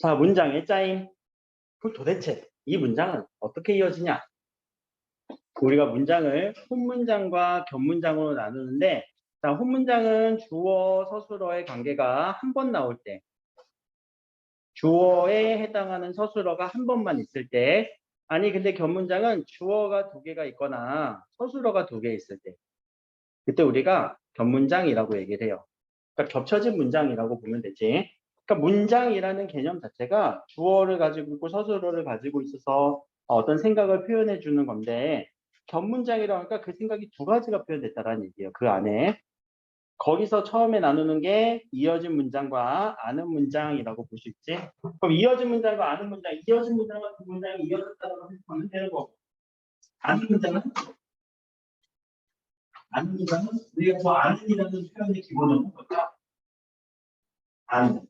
자, 문장의 짜임. 그럼 도대체 이 문장은 어떻게 이어지냐? 우리가 문장을 혼문장과 겹문장으로 나누는데, 자, 혼문장은 주어, 서술어의 관계가 한 번 나올 때, 주어에 해당하는 서술어가 한 번만 있을 때, 아니 근데 겹문장은 주어가 두 개가 있거나 서술어가 두 개 있을 때, 그때 우리가 겹문장이라고 얘기를 해요. 그러니까 겹쳐진 문장이라고 보면 되지. 그러니까 문장이라는 개념 자체가 주어를 가지고 있고 서술어를 가지고 있어서 어떤 생각을 표현해 주는 건데, 겹문장이라고 하니까 그 생각이 두 가지가 표현됐다라는 얘기예요. 그 안에. 거기서 처음에 나누는 게 이어진 문장과 아는 문장이라고 볼 수 있지. 그럼 이어진 문장과 아는 문장, 이어진 문장과 두 문장이 이어졌다고 하면 되는 거고, 아는 문장은 우리가 뭐 아는이라는 표현의 기본은 뭘까? 아는,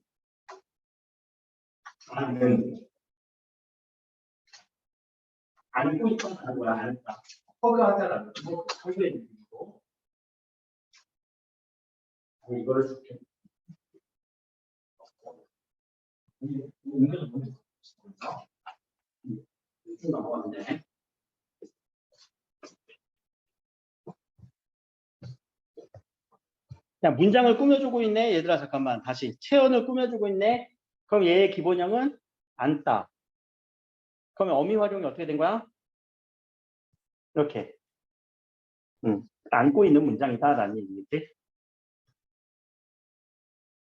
알고 있거나 아는 거야, 알다. 허가하다라는 거, 허가의 느낌이고, 이거를 좋게. 쭉 넘어갔네. 자, 문장을 꾸며주고 있네. 얘들아, 잠깐만. 다시. 체언을 꾸며주고 있네. 그럼 얘의 기본형은 안다. 그러면 어미 활용이 어떻게 된 거야? 이렇게. 안고 있는 문장이다라는 얘기겠지.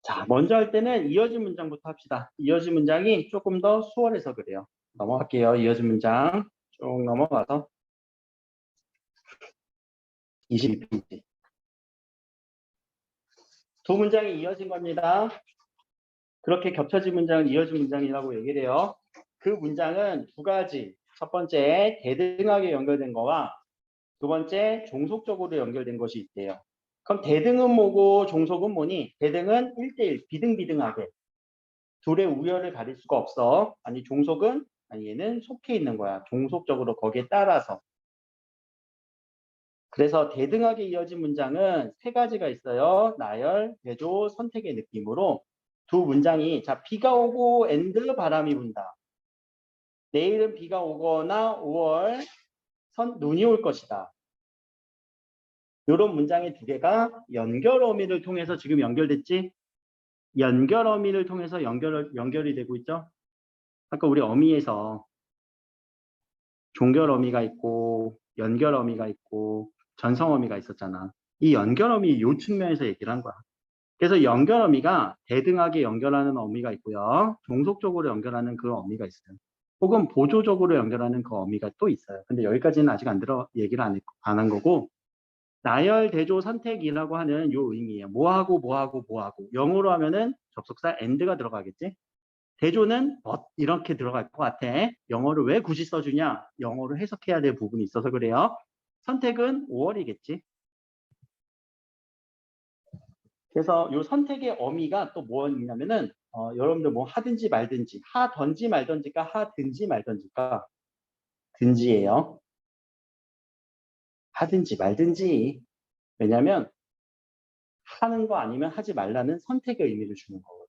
자, 먼저 할 때는 이어진 문장부터 합시다. 이어진 문장이 조금 더 수월해서 그래요. 넘어갈게요. 이어진 문장 쭉 넘어가서 22페이지. 두 문장이 이어진 겁니다. 그렇게 겹쳐진 문장은 이어진 문장이라고 얘기를 해요. 그 문장은 두 가지. 첫 번째, 대등하게 연결된 거와 두 번째, 종속적으로 연결된 것이 있대요. 그럼 대등은 뭐고 종속은 뭐니? 대등은 1대1, 비등비등하게. 둘의 우열을 가릴 수가 없어. 아니, 종속은, 아니, 얘는 속해 있는 거야. 종속적으로 거기에 따라서. 그래서 대등하게 이어진 문장은 세 가지가 있어요. 나열, 대조, 선택의 느낌으로 두 문장이, 자, 비가 오고 앤드 바람이 분다. 내일은 비가 오거나 5월 눈이 올 것이다. 이런 문장의 두 개가 연결 어미를 통해서 지금 연결됐지? 연결 어미를 통해서 연결이 되고 있죠? 아까 우리 어미에서 종결 어미가 있고 연결 어미가 있고 전성 어미가 있었잖아. 이 연결 어미 요 측면에서 얘기를 한 거야. 그래서 연결 어미가 대등하게 연결하는 어미가 있고요. 종속적으로 연결하는 그 어미가 있어요. 혹은 보조적으로 연결하는 그 어미가 또 있어요. 근데 여기까지는 아직 얘기를 안 한 거고, 나열, 대조, 선택이라고 하는 요 의미예요. 뭐하고 뭐하고 뭐하고. 영어로 하면은 접속사 and가 들어가겠지. 대조는 but 이렇게 들어갈 것 같아. 영어를 왜 굳이 써주냐? 영어로 해석해야 될 부분이 있어서 그래요. 선택은 5월이겠지. 그래서 요 선택의 어미가 또 뭐냐면은 여러분들 뭐 하든지 말든지, 하든지 말든지가 하든지 말든지가 든지예요. 하든지 말든지. 왜냐면 하는 거 아니면 하지 말라는 선택의 의미를 주는 거거든요.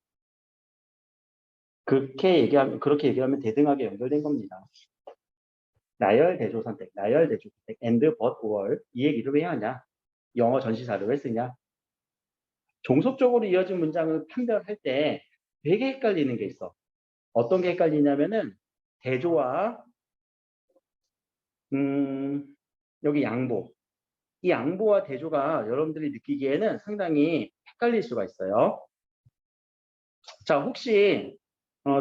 그렇게 얘기하면 대등하게 연결된 겁니다. 나열, 대조, 선택, 나열, 대조, 선택, and, but, or. 이 얘기를 왜 하냐? 영어 전시사를 왜 쓰냐? 종속적으로 이어진 문장을 판별할 때 되게 헷갈리는 게 있어. 어떤 게 헷갈리냐면은 대조와 여기 양보. 이 양보와 대조가 여러분들이 느끼기에는 상당히 헷갈릴 수가 있어요. 자, 혹시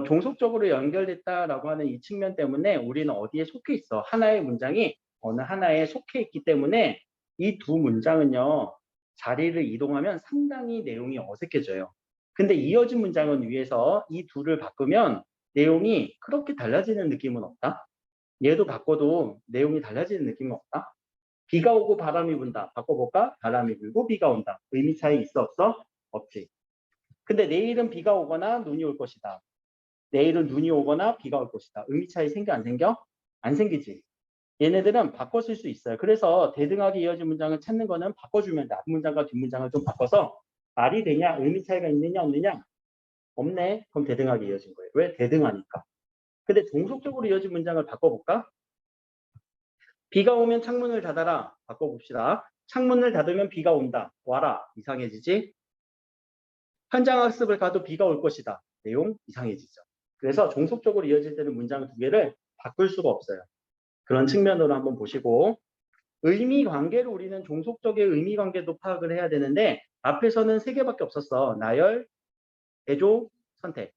종속적으로 연결됐다라고 하는 이 측면 때문에 우리는 어디에 속해 있어? 하나의 문장이 어느 하나에 속해 있기 때문에 이 두 문장은요, 자리를 이동하면 상당히 내용이 어색해져요. 근데 이어진 문장은 위에서 이 둘을 바꾸면 내용이 그렇게 달라지는 느낌은 없다. 얘도 바꿔도 내용이 달라지는 느낌은 없다. 비가 오고 바람이 분다. 바꿔볼까? 바람이 불고 비가 온다. 의미 차이 있어 없어? 없지. 근데 내일은 비가 오거나 눈이 올 것이다. 내일은 눈이 오거나 비가 올 것이다. 의미 차이 생겨 안 생겨? 안 생기지. 얘네들은 바꿔 쓸 수 있어요. 그래서 대등하게 이어진 문장을 찾는 거는 바꿔주면 돼. 앞문장과 뒷문장을 좀 바꿔서 말이 되냐, 의미 차이가 있느냐 없느냐, 없네. 그럼 대등하게 이어진 거예요. 왜? 대등하니까. 근데 종속적으로 이어진 문장을 바꿔볼까? 비가 오면 창문을 닫아라. 바꿔봅시다. 창문을 닫으면 비가 온다. 와라. 이상해지지? 현장학습을 가도 비가 올 것이다. 내용 이상해지죠. 그래서 종속적으로 이어질 때는 문장 두 개를 바꿀 수가 없어요. 그런 측면으로 한번 보시고, 의미 관계를 우리는 종속적의 의미 관계도 파악을 해야 되는데, 앞에서는 세 개밖에 없었어. 나열, 대조, 선택.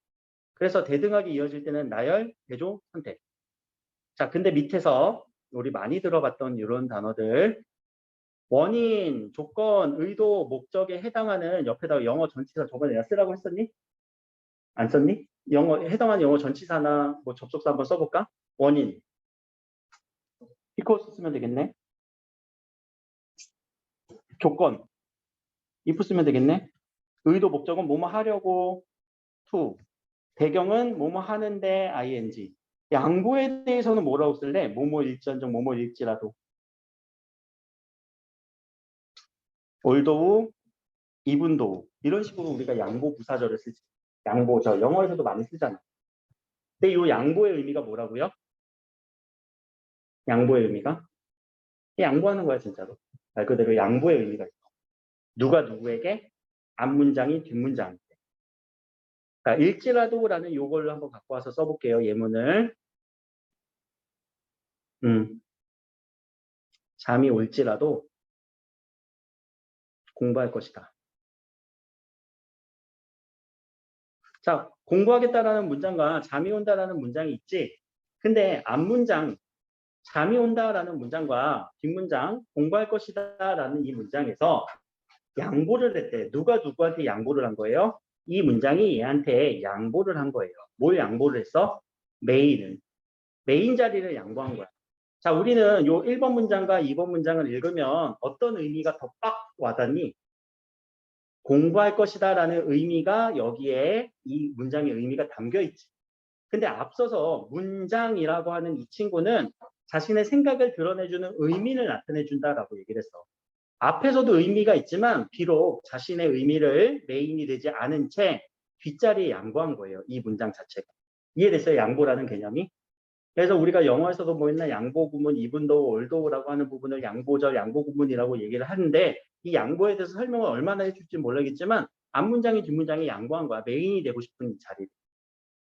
그래서 대등하게 이어질 때는 나열, 대조, 선택. 자, 근데 밑에서 우리 많이 들어봤던 이런 단어들, 원인, 조건, 의도, 목적에 해당하는 옆에다가 영어 전치사 저번에 내가 쓰라고 했었니? 안 썼니? 해당하는 영어 전치사나 뭐 접속사 한번 써볼까? 원인. because 쓰면 되겠네. 조건. if 쓰면 되겠네. 의도, 목적은 뭐뭐 하려고 to. 배경은 뭐뭐 하는데 ing. 양보에 대해서는 뭐라고 쓸래? 뭐뭐일지언정 뭐뭐일지라도. although, even though. 이런 식으로 우리가 양보 부사절을 쓰지. 양보, 저 영어에서도 많이 쓰잖아. 근데 이 양보의 의미가 뭐라고요? 양보의 의미가? 양보하는 거야, 진짜로. 말 그대로 양보의 의미가 있어. 누가 누구에게? 앞문장이 뒷문장. 그러니까 일지라도라는 요걸로 한번 갖고 와서 써볼게요. 예문을. 잠이 올지라도 공부할 것이다. 자, 공부하겠다라는 문장과 잠이 온다라는 문장이 있지. 근데 앞문장, 잠이 온다라는 문장과 뒷문장, 공부할 것이다라는 이 문장에서 양보를 했대. 누가 누구한테 양보를 한 거예요? 이 문장이 얘한테 양보를 한 거예요. 뭘 양보를 했어? 메인을. 메인 자리를 양보한 거야. 자, 우리는 요 1번 문장과 2번 문장을 읽으면 어떤 의미가 더 빡 와닿니? 공부할 것이다 라는 의미가 여기에 이 문장의 의미가 담겨 있지. 근데 앞서서 문장이라고 하는 이 친구는 자신의 생각을 드러내주는 의미를 나타내준다라고 얘기를 했어. 앞에서도 의미가 있지만 비록 자신의 의미를 메인이 되지 않은 채 뒷자리에 양보한 거예요. 이 문장 자체가. 이해됐어요? 양보라는 개념이? 그래서 우리가 영어에서도 뭐 있나 양보 구문, 이분도, 올도라고 하는 부분을 양보절, 양보 구문이라고 얘기를 하는데 이 양보에 대해서 설명을 얼마나 해줄지 모르겠지만 앞문장이 뒷문장이 양보한 거야. 메인이 되고 싶은 이 자리.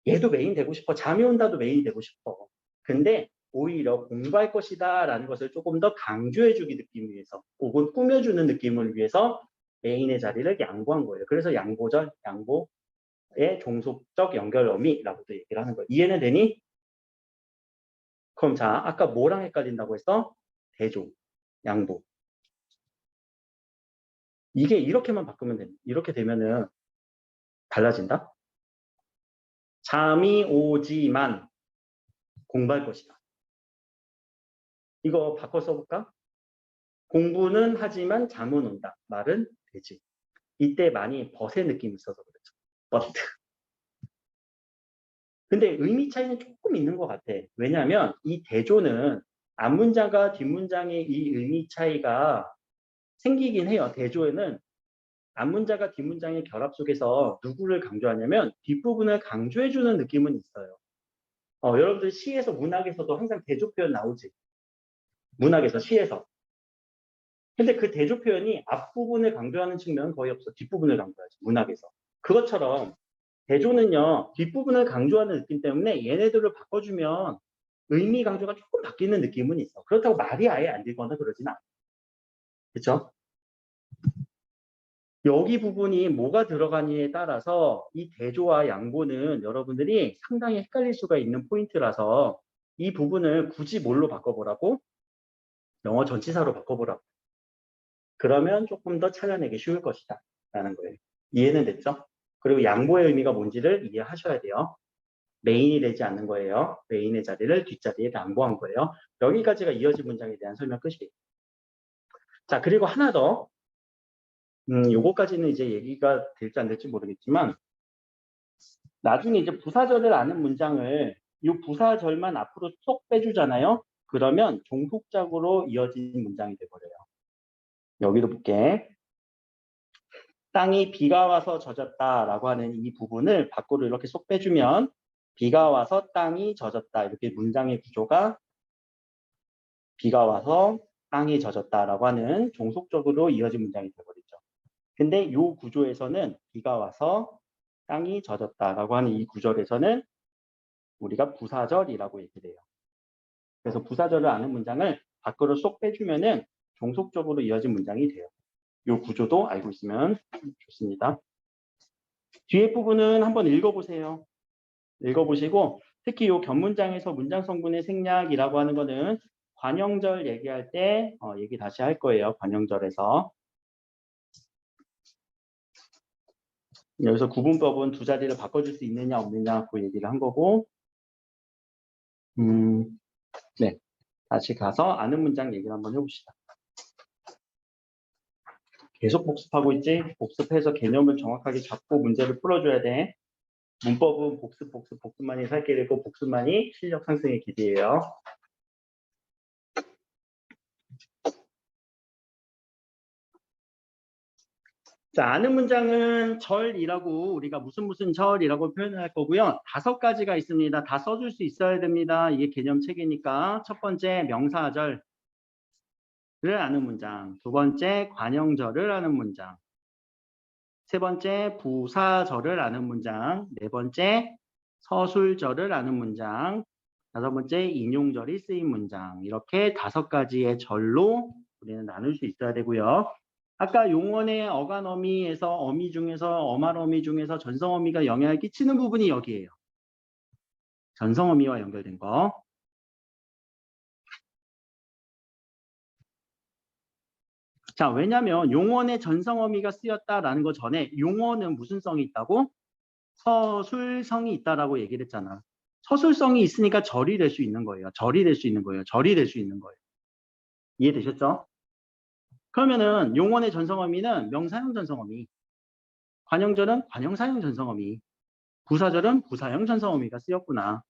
얘도 메인 되고 싶어. 잠이 온다도 메인이 되고 싶어. 근데 오히려 공부할 것이다 라는 것을 조금 더 강조해주기 느낌 위해서 혹은 꾸며주는 느낌을 위해서 메인의 자리를 양보한 거예요. 그래서 양보절, 양보의 종속적 연결 어미라고도 얘기를 하는 거예요. 이해는 되니? 그럼 자, 아까 뭐랑 헷갈린다고 했어? 대조, 양보. 이게 이렇게만 바꾸면 돼. 이렇게 되면은 달라진다? 잠이 오지만 공부할 것이다. 이거 바꿔 써볼까? 공부는 하지만 잠은 온다. 말은 되지. 이때 많이 벗의 느낌이 있어서 그렇죠. but. 근데 의미 차이는 조금 있는 것 같아. 왜냐하면 이 대조는 앞문장과 뒷문장의 이 의미 차이가 생기긴 해요. 대조에는 앞문장과 뒷문장의 결합 속에서 누구를 강조하냐면 뒷부분을 강조해주는 느낌은 있어요. 여러분들 시에서 문학에서도 항상 대조 표현 나오지. 문학에서 시에서. 근데 그 대조 표현이 앞부분을 강조하는 측면은 거의 없어. 뒷부분을 강조하지. 문학에서. 그것처럼 대조는요. 뒷부분을 강조하는 느낌 때문에 얘네들을 바꿔주면 의미 강조가 조금 바뀌는 느낌은 있어. 그렇다고 말이 아예 안 되거나 그러진 않아. 그렇죠? 여기 부분이 뭐가 들어가느냐에 따라서 이 대조와 양보는 여러분들이 상당히 헷갈릴 수가 있는 포인트라서 이 부분을 굳이 뭘로 바꿔보라고? 영어 전치사로 바꿔보라고. 그러면 조금 더 찾아내기 쉬울 것이다 라는 거예요. 이해는 됐죠? 그리고 양보의 의미가 뭔지를 이해하셔야 돼요. 메인이 되지 않는 거예요. 메인의 자리를 뒷자리에 양보한 거예요. 여기까지가 이어진 문장에 대한 설명 끝이에요. 자, 그리고 하나 더. 요거까지는 이제 얘기가 될지 안 될지 모르겠지만 나중에 이제 부사절을 아는 문장을 이 부사절만 앞으로 쏙 빼주잖아요. 그러면 종속적으로 이어진 문장이 돼버려요. 여기도 볼게. 땅이 비가 와서 젖었다라고 하는 이 부분을 밖으로 이렇게 쏙 빼주면 비가 와서 땅이 젖었다. 이렇게 문장의 구조가 비가 와서 땅이 젖었다라고 하는 종속적으로 이어진 문장이 되어버리죠. 근데 이 구조에서는 비가 와서 땅이 젖었다라고 하는 이 구절에서는 우리가 부사절이라고 얘기해요. 그래서 부사절을 아는 문장을 밖으로 쏙 빼주면은 종속적으로 이어진 문장이 돼요. 이 구조도 알고 있으면 좋습니다. 뒤에 부분은 한번 읽어보세요. 읽어보시고 특히 이 견문장에서 문장 성분의 생략이라고 하는 거는 관형절 얘기할 때 얘기 다시 할 거예요. 관형절에서. 여기서 구분법은 두 자리를 바꿔줄 수 있느냐 없느냐 그 얘기를 한 거고 네, 다시 가서 아는 문장 얘기를 한번 해봅시다. 계속 복습하고 있지? 복습해서 개념을 정확하게 잡고 문제를 풀어줘야 돼. 문법은 복습만이 살 길이고 복습만이 실력 상승의 길이에요. 자, 아는 문장은 절이라고 우리가 무슨 절이라고 표현할 거고요. 5가지가 있습니다. 다 써줄 수 있어야 됩니다. 이게 개념책이니까. 첫 번째 명사절을 아는 문장, 두 번째 관형절을 아는 문장, 세 번째 부사절을 아는 문장, 네 번째 서술절을 아는 문장, 다섯 번째 인용절이 쓰인 문장. 이렇게 5가지의 절로 우리는 나눌 수 있어야 되고요. 아까 용언의 어간어미에서 어미 중에서 어말어미 중에서 전성어미가 영향을 끼치는 부분이 여기에요. 전성어미와 연결된 거. 자, 왜냐하면 용언의 전성어미가 쓰였다라는 거 전에 용언은 무슨 성이 있다고? 서술성이 있다라고 얘기를 했잖아. 서술성이 있으니까 절이 될 수 있는 거예요. 절이 될 수 있는 거예요. 절이 될 수 있는 거예요. 이해되셨죠? 그러면은 용언의 전성어미는 명사형 전성어미, 관형절은 관형사형 전성어미, 부사절은 부사형 전성어미가 쓰였구나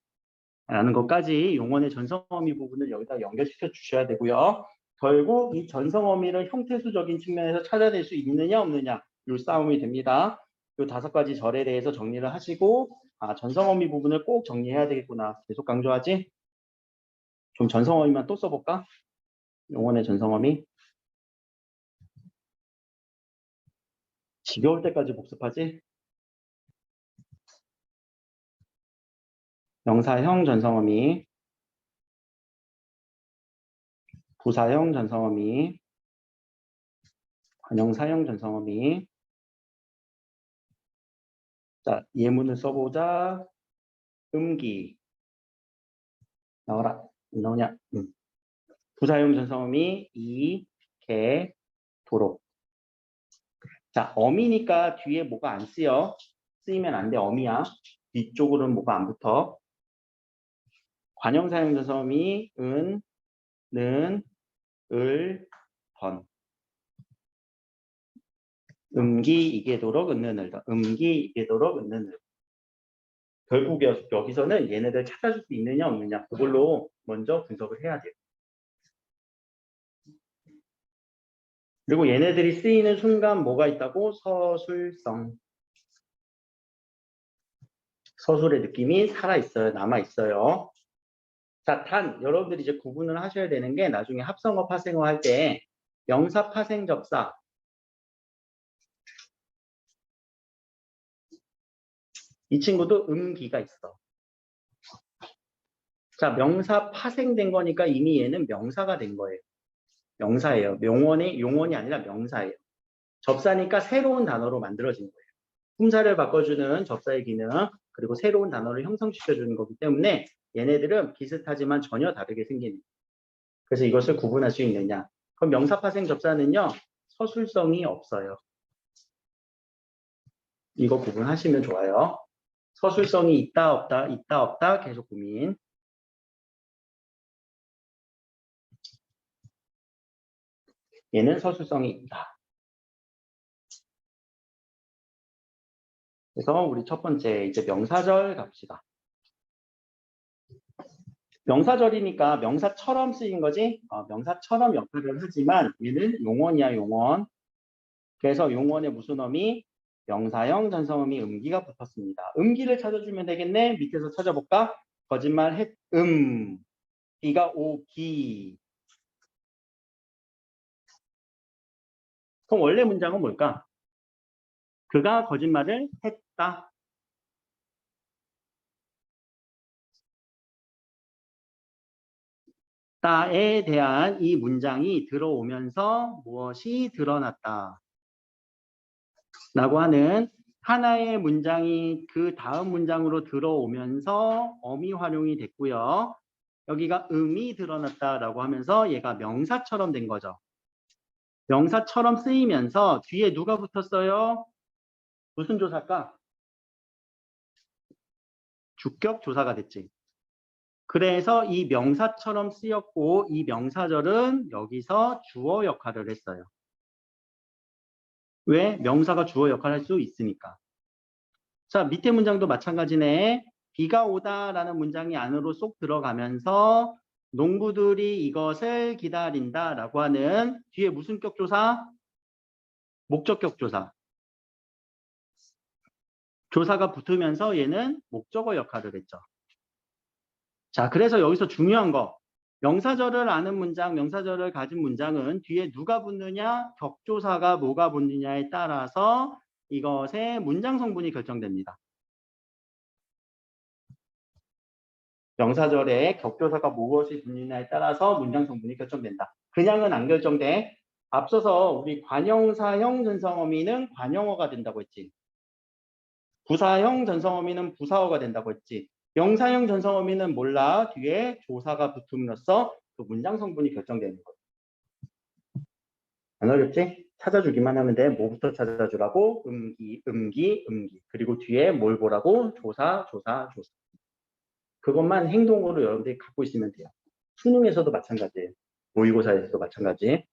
라는 것까지 용언의 전성어미 부분을 여기다 연결시켜 주셔야 되고요. 결국 이 전성어미를 형태수적인 측면에서 찾아낼 수 있느냐 없느냐 이 싸움이 됩니다. 이 5가지 절에 대해서 정리를 하시고 전성어미 부분을 꼭 정리해야 되겠구나. 계속 강조하지? 좀 전성어미만 또 써볼까? 용언의 전성어미. 지겨울 때까지 복습하지? 명사형 전성어미, 부사형 전성어미, 관형사형 전성어미. 자, 예문을 써보자. 음기. 나와라. 나오냐? 부사형 전성어미, 이, 개, 도로. 자, 어미니까 뒤에 뭐가 안 쓰여. 쓰이면 안 돼. 어미야. 뒤쪽으로는 뭐가 안 붙어. 관형사형 전성어미, 은, 는, 을, 던. 음기 이게도록 은는을 던. 음기 이게도록 은는을. 결국 여기서는 얘네들 찾아줄 수 있느냐 없느냐 그걸로 먼저 분석을 해야 돼요. 그리고 얘네들이 쓰이는 순간 뭐가 있다고? 서술성. 서술의 느낌이 살아있어요. 남아있어요. 자, 단 여러분들이 이제 구분을 하셔야 되는 게 나중에 합성어 파생어 할 때 명사 파생 접사 이 친구도 음기가 있어. 자, 명사 파생된 거니까 이미 얘는 명사가 된 거예요. 명사예요. 용언이 아니라 명사예요. 접사니까 새로운 단어로 만들어진 거예요. 품사를 바꿔주는 접사의 기능, 그리고 새로운 단어를 형성시켜주는 거기 때문에 얘네들은 비슷하지만 전혀 다르게 생기는 거예요. 그래서 이것을 구분할 수 있느냐. 그럼 명사파생 접사는요. 서술성이 없어요. 이거 구분하시면 좋아요. 서술성이 있다 없다 있다 없다 계속 고민. 얘는 서술성이 있다. 그래서 우리 첫 번째 이제 명사절 갑시다. 명사절이니까 명사처럼 쓰인 거지. 명사처럼 역할을 하지만 얘는 용언이야, 용언. 그래서 용언에 무슨 어미? 명사형 전성어미 음기가 붙었습니다. 음기를 찾아주면 되겠네. 밑에서 찾아볼까? 거짓말 했 비가 오기. 그럼 원래 문장은 뭘까? 그가 거짓말을 했다. 따에 대한 이 문장이 들어오면서 무엇이 드러났다. 라고 하는 하나의 문장이 그 다음 문장으로 들어오면서 어미 활용이 됐고요. 여기가 음이 드러났다라고 하면서 얘가 명사처럼 된 거죠. 명사처럼 쓰이면서 뒤에 누가 붙었어요? 무슨 조사일까? 주격 조사가 됐지. 그래서 이 명사처럼 쓰였고 이 명사절은 여기서 주어 역할을 했어요. 왜? 명사가 주어 역할을 할 수 있으니까. 자, 밑에 문장도 마찬가지네. 비가 오다라는 문장이 안으로 쏙 들어가면서 농부들이 이것을 기다린다라고 하는 뒤에 무슨 격조사? 목적격 조사. 조사가 붙으면서 얘는 목적어 역할을 했죠. 자, 그래서 여기서 중요한 거. 명사절을 아는 문장, 명사절을 가진 문장은 뒤에 누가 붙느냐, 격조사가 뭐가 붙느냐에 따라서 이것의 문장 성분이 결정됩니다. 명사절에 격조사가 무엇이 붙느냐에 따라서 문장 성분이 결정된다. 그냥은 안 결정돼. 앞서서 우리 관형사형 전성어미는 관형어가 된다고 했지. 부사형 전성어미는 부사어가 된다고 했지. 명사형 전성어미는 몰라. 뒤에 조사가 붙음으로써 그 문장 성분이 결정되는 거야. 안 어렵지? 찾아주기만 하면 돼. 뭐부터 찾아주라고? 음기. 그리고 뒤에 뭘 보라고? 조사. 그것만 행동으로 여러분들이 갖고 있으면 돼요. 수능에서도 마찬가지예요. 모의고사에서도 마찬가지.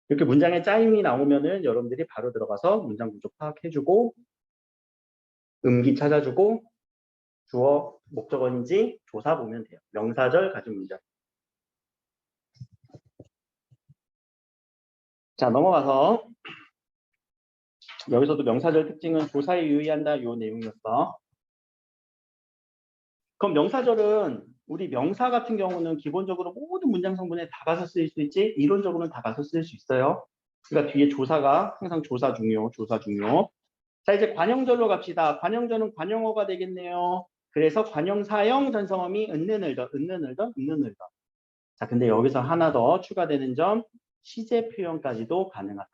이렇게 문장에 짜임이 나오면은 여러분들이 바로 들어가서 문장 구조 파악해주고 음기 찾아주고 주어 목적어인지 조사 보면 돼요. 명사절 가진 문장. 자, 넘어가서 여기서도 명사절 특징은 조사에 유의한다 이 내용이었어. 그럼 명사절은 우리 명사 같은 경우는 기본적으로 모든 문장 성분에 다 가서 쓰일 수 있지, 이론적으로는 다 가서 쓰일 수 있어요. 그러니까 뒤에 조사가 항상 조사 중요. 자, 이제 관형절로 갑시다. 관형절은 관형어가 되겠네요. 그래서 관형사형 전성어미 은는을더. 자, 근데 여기서 하나 더 추가되는 점, 시제 표현까지도 가능하다.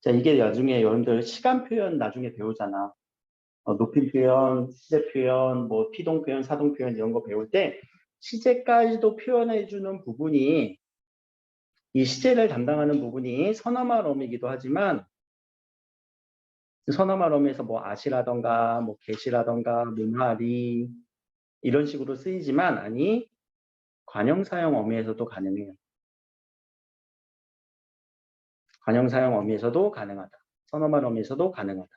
자, 이게 나중에 여러분들 시간 표현 나중에 배우잖아. 높임 표현, 시제 표현, 뭐 피동 표현, 사동 표현 이런 거 배울 때 시제까지도 표현해주는 부분이 이 시제를 담당하는 부분이 선어말어미이기도 하지만 선어말어미에서 뭐 아시라던가 뭐 계시라던가 문화리 이런 식으로 쓰이지만 아니 관형사형 어미에서도 가능해요. 관형사형 어미에서도 가능하다. 선어말 어미에서도 가능하다.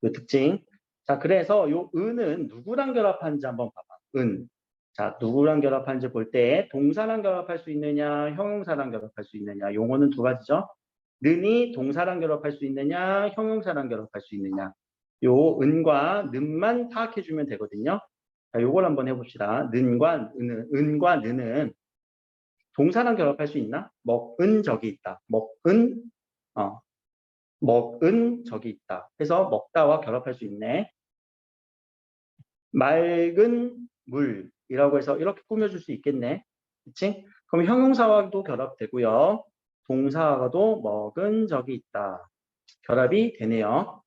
그 특징. 자, 그래서 요 은은 누구랑 결합하는지 한번 봐봐. 은. 자, 누구랑 결합하는지 볼 때 동사랑 결합할 수 있느냐, 형용사랑 결합할 수 있느냐. 용어는 두 가지죠. 는이 동사랑 결합할 수 있느냐, 형용사랑 결합할 수 있느냐. 요 은과 는만 파악해주면 되거든요. 자, 요걸 한번 해봅시다. 은과 는은 동사랑 결합할 수 있나? 먹은 적이 있다. 먹은 적이 있다. 해서 먹다와 결합할 수 있네. 맑은 물이라고 해서 이렇게 꾸며줄 수 있겠네. 그치? 그럼 형용사와도 결합되고요. 동사와도 먹은 적이 있다. 결합이 되네요.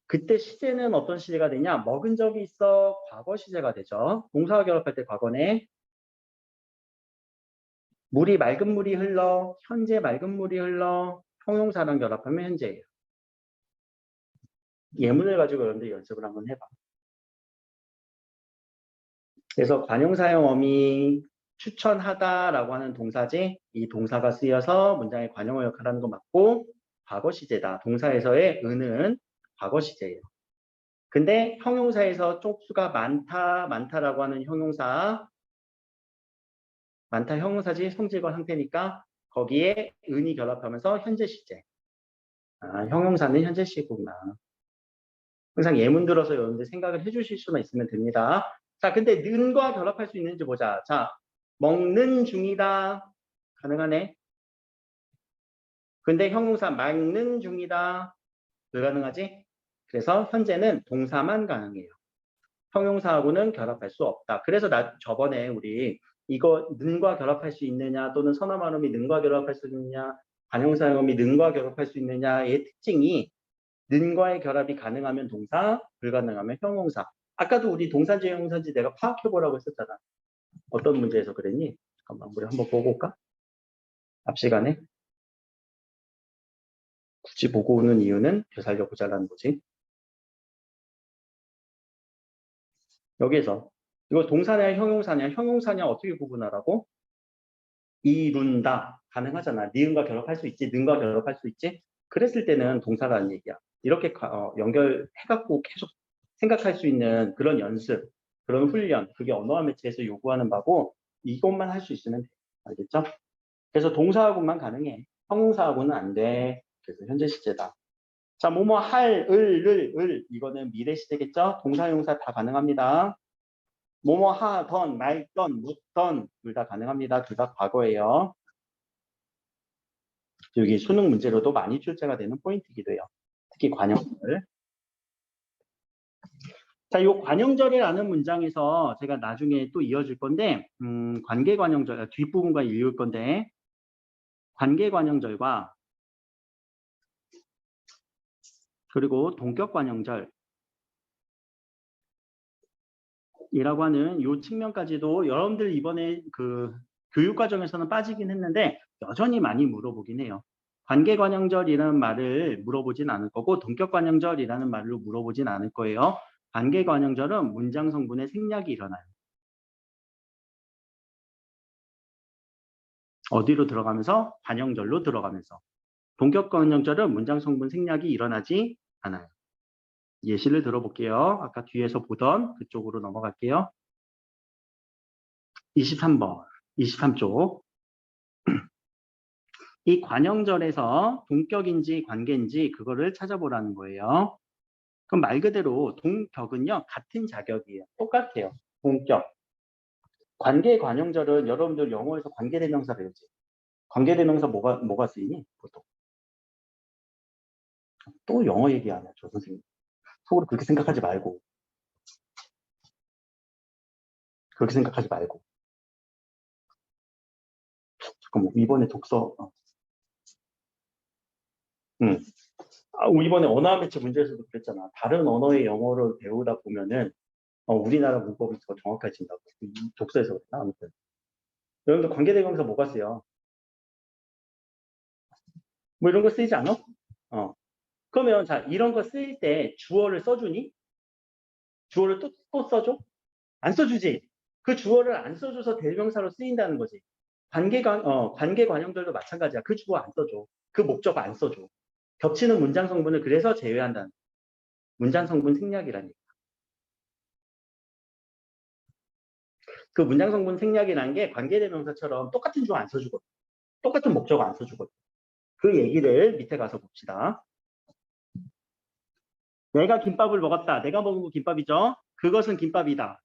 그때 시제는 어떤 시제가 되냐? 먹은 적이 있어. 과거 시제가 되죠. 동사와 결합할 때 과거네. 물이 맑은 물이 흘러. 현재 맑은 물이 흘러. 형용사랑 결합하면 현재예요. 예문을 가지고 여러분들 연습을 한번 해봐. 그래서 관용사형 어미 추천하다라고 하는 동사지, 이 동사가 쓰여서 문장의 관용어 역할을 하는 거 맞고 과거 시제다. 동사에서의 은은 과거 시제예요. 근데 형용사에서 쪽수가 많다라고 하는 형용사, 많다 형용사지 성질과 상태니까 거기에 은이 결합하면서 현재 시제. 아, 형용사는 현재 시구나. 항상 예문 들어서 여러분들 생각을 해주실 수만 있으면 됩니다. 자, 근데 는과 결합할 수 있는지 보자. 자, 먹는 중이다. 가능하네. 근데 형용사 먹는 중이다. 불가능하지? 그래서 현재는 동사만 가능해요. 형용사하고는 결합할 수 없다. 그래서 저번에 우리 이거 는과 결합할 수 있느냐 또는 선어만음이 는과 결합할 수 있느냐 관형사형음이 는과 결합할 수 있느냐의 특징이 는과의 결합이 가능하면 동사, 불가능하면 형용사. 아까도 우리 동사인지 형용사인지 내가 파악해보라고 했었잖아. 어떤 문제에서 그랬니? 잠깐만 우리 한번 보고 올까? 앞 시간에 굳이 보고 오는 이유는 되살려보자라는 거지. 여기에서 이거 동사냐 형용사냐 형용사냐 어떻게 구분하라고? 이룬다 가능하잖아. 니은과 결합할 수 있지 는과 결합할 수 있지. 그랬을 때는 동사라는 얘기야. 이렇게 연결해갖고 계속 생각할 수 있는 그런 연습, 그런 훈련, 그게 언어와 매체에서 요구하는 바고 이것만 할 수 있으면 돼. 알겠죠? 그래서 동사하고만 가능해. 형용사하고는 안 돼. 그래서 현재 시제다. 자, 뭐뭐 할, 을 이거는 미래 시제겠죠? 동사, 형용사 다 가능합니다. 뭐뭐 하던, 말던, 묻던 둘 다 가능합니다. 둘 다 과거예요. 여기 수능 문제로도 많이 출제가 되는 포인트이기도 해요. 특히 관형절. 자, 이 관형절이라는 문장에서 제가 나중에 또 이어줄 건데 관계관형절, 뒷부분과 읽을 건데 관계관형절과 그리고 동격관형절 이라고 하는 이 측면까지도 여러분들 이번에 그 교육과정에서는 빠지긴 했는데 여전히 많이 물어보긴 해요. 관계관형절이라는 말을 물어보진 않을 거고 동격관형절이라는 말로 물어보진 않을 거예요. 관계관형절은 문장 성분의 생략이 일어나요. 어디로 들어가면서? 관형절로 들어가면서. 동격관형절은 문장 성분 생략이 일어나지 않아요. 예시를 들어볼게요. 아까 뒤에서 보던 그쪽으로 넘어갈게요. 23번, 23쪽. 이 관형절에서 동격인지 관계인지 그거를 찾아보라는 거예요. 그럼 말 그대로 동격은요, 같은 자격이에요. 똑같아요. 동격. 관계 관형절은 여러분들 영어에서 관계대명사 배우지. 관계대명사 뭐가 쓰이니? 보통. 또 영어 얘기하냐, 저 선생님. 속으로 그렇게 생각하지 말고. 그렇게 생각하지 말고. 잠깐만, 이번에 독서. 이번에 언어와 매체 문제에서도 그랬잖아. 다른 언어의 영어를 배우다 보면은 우리나라 문법이 더 정확해진다고. 독서에서 그랬나? 아무튼. 여러분들 관계대명사 뭐가 쓰여? 뭐 이런 거 쓰이지 않아? 그러면 자, 이런 거 쓰일 때 주어를 써주니? 주어를 또 써줘? 안 써주지? 그 주어를 안 써줘서 대명사로 쓰인다는 거지. 관계 관형들도 마찬가지야. 그 주어 안 써줘. 그 목적 안 써줘. 겹치는 문장 성분을 그래서 제외한다는 거야. 문장 성분 생략이라는 얘기야. 그 문장 성분 생략이라는 게 관계대명사처럼 똑같은 주어 안 써주거든. 똑같은 목적 안 써주거든. 그 얘기를 밑에 가서 봅시다. 내가 김밥을 먹었다. 내가 먹은 거 김밥이죠. 그것은 김밥이다.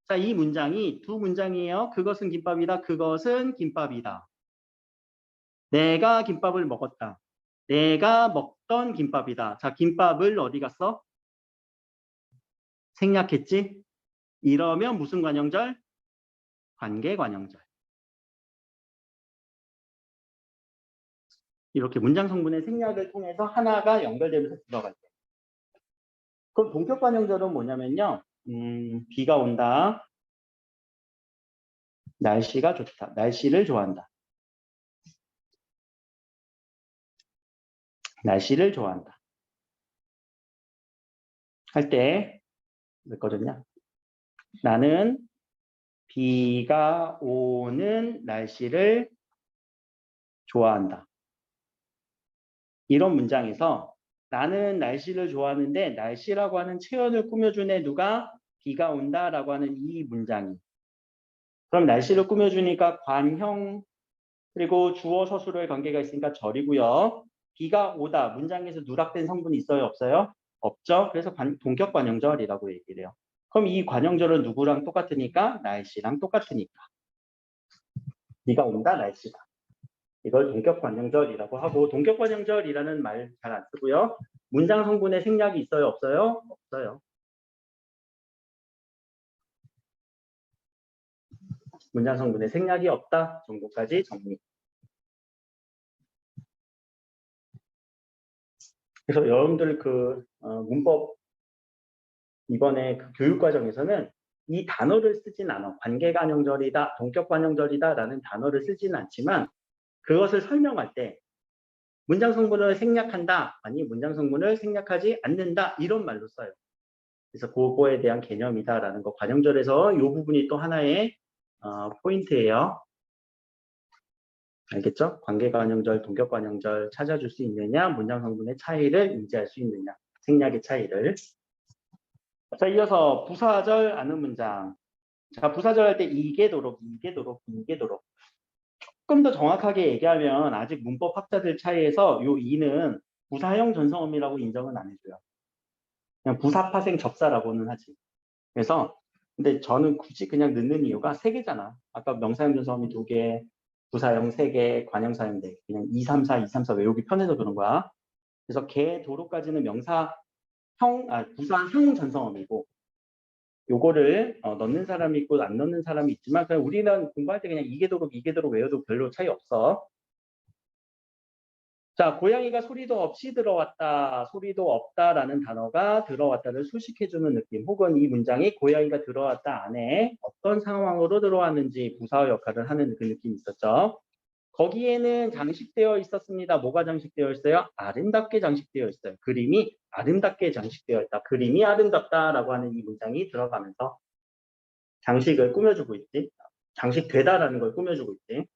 자, 이 문장이 두 문장이에요. 그것은 김밥이다. 그것은 김밥이다. 내가 김밥을 먹었다. 내가 먹던 김밥이다. 자, 김밥을 어디 갔어? 생략했지? 이러면 무슨 관형절? 관계관형절. 이렇게 문장 성분의 생략을 통해서 하나가 연결되면서 들어갈 때. 그럼 동격관형절은 뭐냐면요. 비가 온다. 날씨가 좋다. 날씨를 좋아한다. 날씨를 좋아한다. 할 때 몇 거든요. 나는 비가 오는 날씨를 좋아한다. 이런 문장에서 나는 날씨를 좋아하는데 날씨라고 하는 체언을 꾸며주네 누가? 비가 온다라고 하는 이 문장이. 그럼 날씨를 꾸며주니까 관형 그리고 주어 서술어의 관계가 있으니까 절이고요. 비가 오다. 문장에서 누락된 성분이 있어요? 없어요? 없죠. 그래서 동격 관형절이라고 얘기를 해요. 그럼 이 관형절은 누구랑 똑같으니까? 날씨랑 똑같으니까. 비가 온다, 날씨다. 이걸 동격 관형절이라고 하고, 동격 관형절이라는 말 잘 안 쓰고요. 문장 성분에 생략이 있어요? 없어요? 없어요. 문장 성분에 생략이 없다 정도까지 정리. 그래서 여러분들 문법 이번에 그 교육 과정에서는 이 단어를 쓰진 않아. 관계관형절이다, 동격관형절이다라는 단어를 쓰지는 않지만 그것을 설명할 때 문장 성분을 생략한다, 아니 문장 성분을 생략하지 않는다 이런 말로 써요. 그래서 그거에 대한 개념이다라는 거 관형절에서 이 부분이 또 하나의 포인트예요. 알겠죠? 관계관형절, 동격관형절 찾아줄 수 있느냐, 문장 성분의 차이를 인지할 수 있느냐, 생략의 차이를. 자, 이어서 부사절 아는 문장. 자, 부사절 할 때 이게도록, 이게도록, 이게도록. 조금 더 정확하게 얘기하면 아직 문법 학자들 차이에서 요 이는 부사형 전성음이라고 인정은 안 해줘요. 그냥 부사파생 접사라고는 하지. 그래서 근데 저는 굳이 그냥 넣는 이유가 3개잖아. 아까 명사형 전성음이 2개, 부사형 3개, 관형사형 4개. 그냥 2, 3, 4, 2, 3, 4 외우기 편해서 그런 거야. 그래서 개 도로까지는 부사형 전성음이고 요거를 넣는 사람이 있고 안 넣는 사람이 있지만 그냥 우리는 공부할 때 그냥 이게도록 이게도록 외워도 별로 차이 없어. 자, 고양이가 소리도 없이 들어왔다, 소리도 없다라는 단어가 들어왔다를 수식해주는 느낌, 혹은 이 문장이 고양이가 들어왔다 안에 어떤 상황으로 들어왔는지 부사어 역할을 하는 그 느낌이 있었죠. 거기에는 장식되어 있었습니다. 뭐가 장식되어 있어요? 아름답게 장식되어 있어요. 그림이 아름답게 장식되어 있다. 그림이 아름답다라고 하는 이 문장이 들어가면서 장식을 꾸며주고 있지. 장식되다라는 걸 꾸며주고 있지.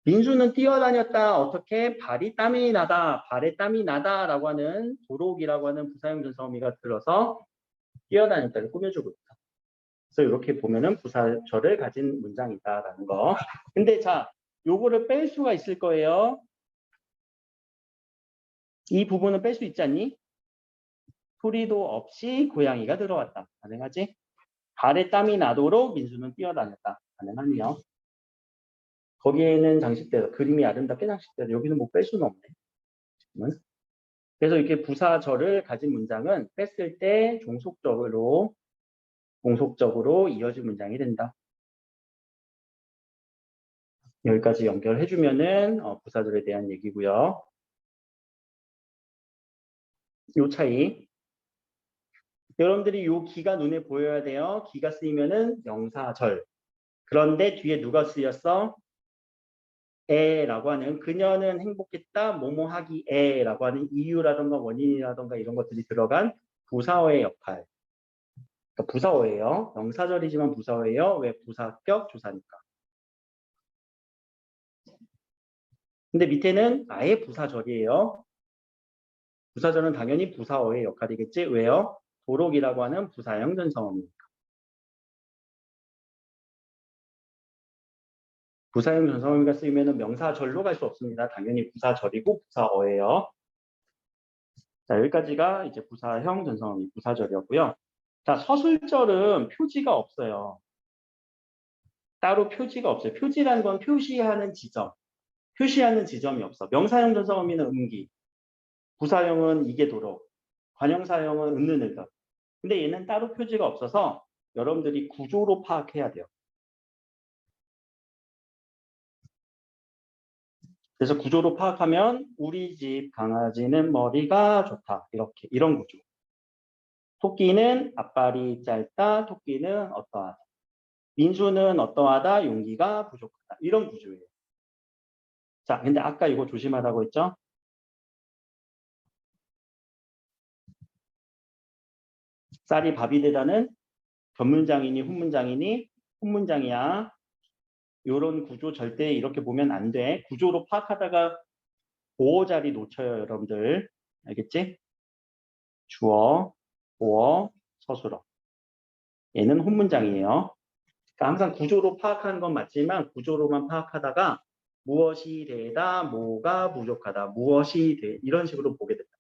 민수는 뛰어다녔다. 어떻게? 발이 땀이 나다. 발에 땀이 나다라고 하는 도록이라고 하는 부사형 전성어미가 들어서 뛰어다녔다를 꾸며주고 있다. 그래서 이렇게 보면은 부사절을 가진 문장이다라는 거. 근데 자, 요거를 뺄 수가 있을 거예요. 이 부분은 뺄 수 있지 않니? 소리도 없이 고양이가 들어왔다. 가능하지? 발에 땀이 나도록 민수는 뛰어다녔다. 가능하네요. 거기에는 장식대로 그림이 아름답게 장식대로 여기는 뭐 뺄 수는 없네. 그래서 이렇게 부사절을 가진 문장은 뺐을 때 종속적으로 이어진 문장이 된다. 여기까지 연결해주면은 부사절에 대한 얘기고요. 요 차이. 여러분들이 요 기가 눈에 보여야 돼요. 기가 쓰이면은 명사절. 그런데 뒤에 누가 쓰였어? 에라고 하는 그녀는 행복했다 뭐뭐 하기에라고 하는 이유라던가 원인이라던가 이런 것들이 들어간 부사어의 역할. 그러니까 부사어예요. 명사절이지만 부사어예요. 왜? 부사격 조사니까. 근데 밑에는 아예 부사절이에요. 부사절은 당연히 부사어의 역할이겠지. 왜요? 도록이라고 하는 부사형 전성어입니다. 부사형 전성어미가 쓰이면 명사절로 갈 수 없습니다. 당연히 부사절이고 부사어예요. 자, 여기까지가 이제 부사형 전성어미 부사절이었고요. 자, 서술절은 표지가 없어요. 따로 표지가 없어요. 표지라는 건 표시하는 지점. 표시하는 지점이 없어. 명사형 전성어미는 음기, 부사형은 이게도록, 관형사형은 은는을것. 근데 얘는 따로 표지가 없어서 여러분들이 구조로 파악해야 돼요. 그래서 구조로 파악하면 우리 집 강아지는 머리가 좋다. 이렇게 이런 구조. 토끼는 앞발이 짧다. 토끼는 어떠하다. 민수는 어떠하다. 용기가 부족하다. 이런 구조예요. 자, 근데 아까 이거 조심하라고 했죠? 쌀이 밥이 되다는 전문장이니 훈문장이니 훈문장이야. 이런 구조 절대 이렇게 보면 안 돼. 구조로 파악하다가 보어 자리 놓쳐요, 여러분들. 알겠지? 주어, 보어, 서술어. 얘는 훈문장이에요. 그러니까 항상 구조로 파악하는 건 맞지만 구조로만 파악하다가 무엇이 되다, 뭐가 부족하다, 무엇이 돼 이런 식으로 보게 된다.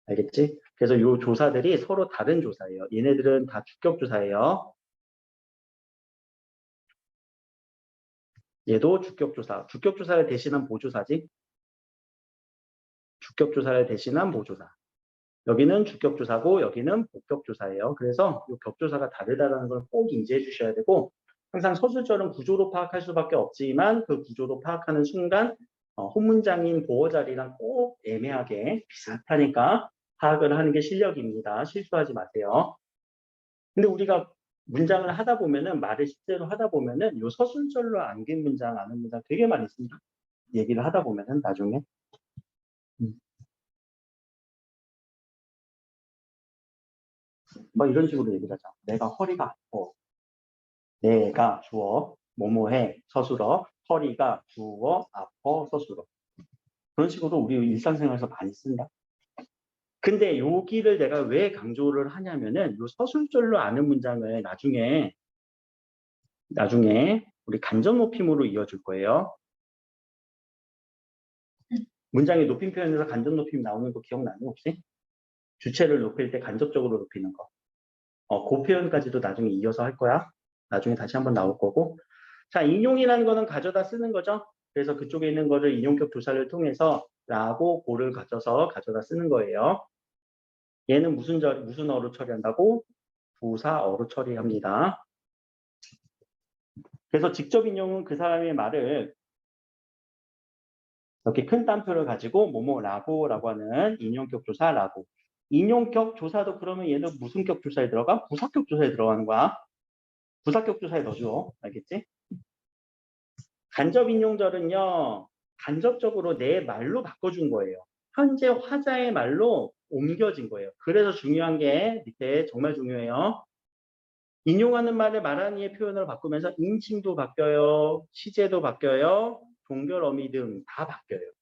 알겠지? 그래서 이 조사들이 서로 다른 조사예요. 얘네들은 다 주격 조사예요. 얘도 주격 조사. 주격 조사를 대신한 보조사지. 주격 조사를 대신한 보조사. 여기는 주격 조사고 여기는 복격 조사예요. 그래서 이 격조사가 다르다는 걸 꼭 인지해 주셔야 되고 항상 서술절은 구조로 파악할 수밖에 없지만 그 구조로 파악하는 순간 혼문장인 보어 자리랑 꼭 애매하게 비슷하니까 파악을 하는 게 실력입니다. 실수하지 마세요. 근데 우리가 문장을 하다 보면은 말을 실제로 하다 보면은 요 서술절로 안긴 문장, 아는 문장 되게 많이 씁니다. 얘기를 하다 보면은 나중에. 뭐 이런 식으로 얘기를 하죠. 내가 허리가 아파. 내가 주어, 뭐뭐해, 서술어, 허리가 주어, 아파, 서술어. 그런 식으로 우리 일상생활에서 많이 쓴다. 근데 여기를 내가 왜 강조를 하냐면은 요 서술절로 아는 문장을 나중에 우리 간접 높임으로 이어줄 거예요. 문장의 높임 표현에서 간접 높임 나오는 거 기억나요 혹시? 주체를 높일 때 간접적으로 높이는 거. 그 표현까지도 나중에 이어서 할 거야. 나중에 다시 한번 나올 거고. 자, 인용이라는 거는 가져다 쓰는 거죠. 그래서 그쪽에 있는 거를 인용격 조사를 통해서 라고 고를 가져서 가져다 쓰는 거예요. 얘는 무슨 어로 처리한다고? 부사어로 처리합니다. 그래서 직접 인용은 그 사람의 말을 이렇게 큰 따옴표를 가지고 뭐뭐라고 하는 인용격 조사라고. 인용격 조사도 그러면 얘는 무슨 격 조사에 들어가? 부사격 조사에 들어가는 거야. 부사격 조사에 넣어줘. 알겠지? 간접 인용절은요. 간접적으로 내 말로 바꿔준 거예요. 현재 화자의 말로 옮겨진 거예요. 그래서 중요한 게 밑에 정말 중요해요. 인용하는 말을 말하는 이의 표현으로 바꾸면서 인칭도 바뀌어요. 시제도 바뀌어요. 종결 어미 등 다 바뀌어요.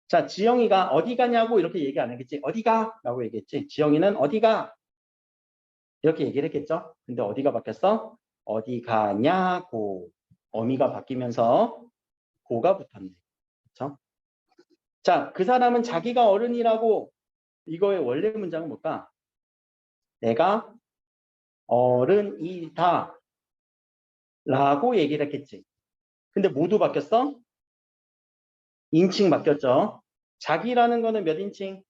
자, 지영이가 어디 가냐고 이렇게 얘기 안 했겠지. 어디가? 라고 얘기했지. 지영이는 어디가? 이렇게 얘기를 했겠죠. 근데 어디가 바뀌었어? 어디 가냐고. 어미가 바뀌면서 고가 붙었네. 그렇죠? 자, 그 사람은 자기가 어른이라고 이거의 원래 문장은 뭘까? 내가 어른이다 라고 얘기를 했겠지. 근데 모두 바뀌었어? 인칭 바뀌었죠. 자기라는 거는 몇 인칭?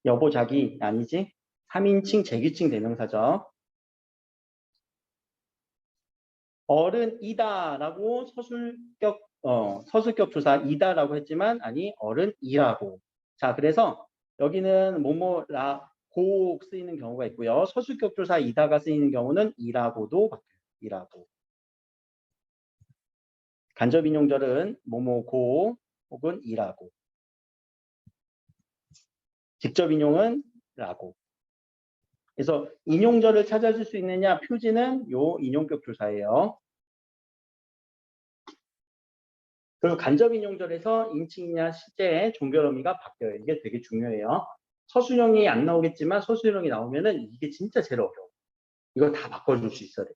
여보 자기 아니지? 3인칭 제규칭 대명사죠. 어른이다라고 서술격 조사 이다라고 했지만 아니 어른이라고. 자, 그래서 여기는 뭐뭐라 고 쓰이는 경우가 있고요. 서술격 조사 이다가 쓰이는 경우는 이라고도 바뀌어요. 이라고. 간접 인용절은 뭐뭐고 혹은 이라고. 직접 인용은 라고. 그래서 인용절을 찾아줄 수 있느냐 표지는 요 인용격 조사예요. 그리고 간접 인용절에서 인칭이냐 시제의 종결 어미가 바뀌어요. 이게 되게 중요해요. 서술형이 안 나오겠지만 서술형이 나오면은 이게 진짜 제일 어려워. 이거 다 바꿔줄 수 있어야 돼.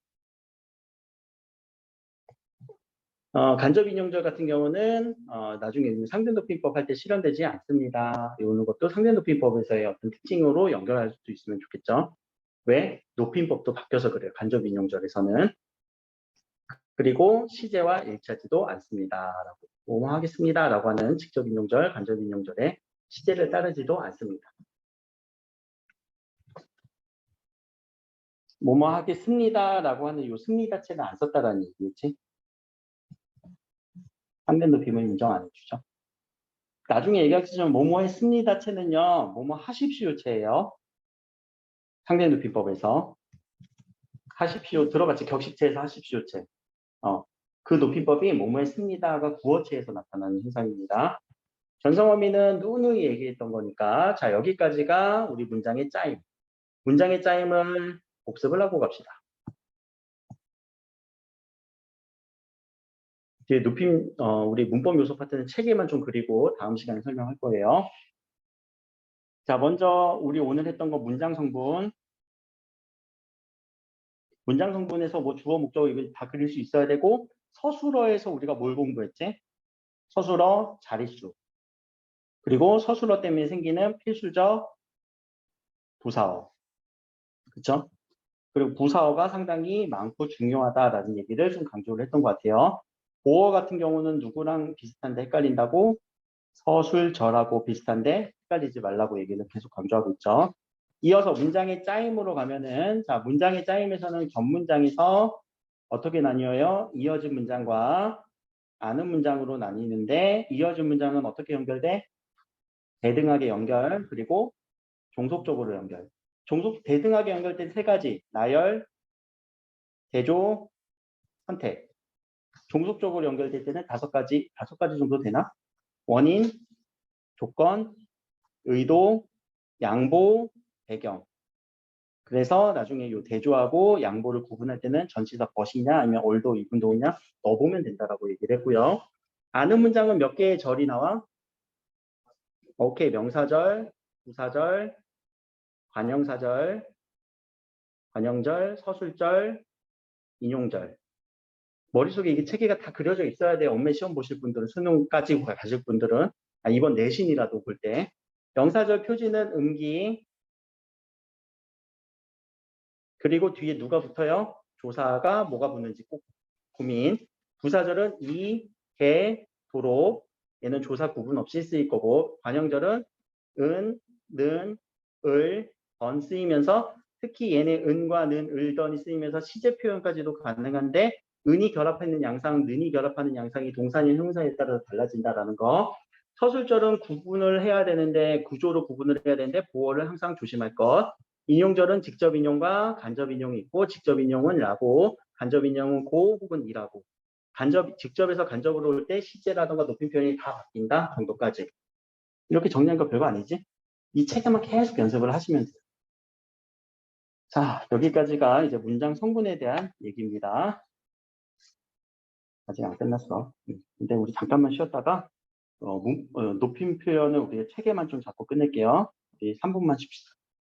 간접 인용절 같은 경우는 나중에 상대높임법 할 때 실현되지 않습니다. 이런 것도 상대높임법에서의 어떤 특징으로 연결할 수 있으면 좋겠죠. 왜? 높임법도 바뀌어서 그래요. 간접 인용절에서는. 그리고 시제와 일치하지도 않습니다. 라고 하겠습니다. 라고 하는 직접 인용절, 간접 인용절의 시제를 따르지도 않습니다. 뭐뭐 하겠습니다. 라고 하는 요 승리 자체는 안 썼다라는 얘기겠지. 상대 높임을 인정 안 해주죠. 나중에 얘기하겠지만 뭐뭐 했습니다. 체는요. 뭐뭐 하십시오. 체예요. 상대 높임법에서. 하십시오. 들어봤지. 격식체에서 하십시오. 체. 그 높임법이 뭐뭐 했습니다가 구어체에서 나타나는 현상입니다. 전성어미는 누누이 얘기했던 거니까 자 여기까지가 우리 문장의 짜임. 문장의 짜임을 복습을 하고 갑시다. 뒤에 높임 우리 문법 요소 파트는 책에만 좀 그리고 다음 시간에 설명할 거예요. 자, 먼저 우리 오늘 했던 거 문장 성분. 문장 성분에서 뭐 주어, 목적어 이거 다 그릴 수 있어야 되고, 서술어에서 우리가 뭘 공부했지? 서술어, 자릿수. 그리고 서술어 때문에 생기는 필수적 부사어. 그쵸? 그리고 부사어가 상당히 많고 중요하다라는 얘기를 좀 강조를 했던 것 같아요. 보어 같은 경우는 누구랑 비슷한데 헷갈린다고? 서술절하고 비슷한데 헷갈리지 말라고 얘기를 계속 강조하고 있죠. 이어서 문장의 짜임으로 가면은, 자, 문장의 짜임에서는 겹문장에서 어떻게 나뉘어요? 이어진 문장과 아는 문장으로 나뉘는데, 이어진 문장은 어떻게 연결돼? 대등하게 연결, 그리고 종속적으로 연결. 대등하게 연결된 세 가지, 나열, 대조, 선택. 종속적으로 연결될 때는 다섯 가지 정도 되나? 원인, 조건, 의도, 양보, 배경. 그래서 나중에 이 대조하고 양보를 구분할 때는 전치사 벗이냐 아니면 올도 이분도냐 넣어보면 된다라고 얘기를 했고요. 아는 문장은 몇 개의 절이 나와? 오케이, 명사절, 부사절, 관형사절, 관형절, 서술절, 인용절. 머릿속에 이게 체계가 다 그려져 있어야 돼요. 엄매 시험 보실 분들은, 수능까지 가실 분들은. 이번 내신이라도 볼 때. 명사절 표지는 음기, 그리고 뒤에 누가 붙어요? 조사가 뭐가 붙는지 꼭 고민. 부사절은 이, 개, 도로. 얘는 조사 구분 없이 쓰일 거고, 관형절은 은, 는, 을, 던 쓰이면서 특히 얘네 은과 는, 을, 던이 쓰이면서 시제 표현까지도 가능한데 은이 결합하는 양상, 는이 결합하는 양상이 동사인 형사에 따라 달라진다라는 거. 서술절은 구분을 해야 되는데 구조로 구분을 해야 되는데 보어를 항상 조심할 것. 인용절은 직접 인용과 간접 인용이 있고 직접 인용은 라고 간접 인용은 고 혹은 이라고. 직접에서 간접으로 올 때 시제라든가 높임 표현이 다 바뀐다 정도까지. 이렇게 정리한 거 별거 아니지? 이 책에만 계속 연습을 하시면 돼요. 자, 여기까지가 이제 문장 성분에 대한 얘기입니다. 아직 안 끝났어. 근데 우리 잠깐만 쉬었다가 높임 표현을 우리 책에만 좀 잡고 끝낼게요. 우리 3분만 쉽시다.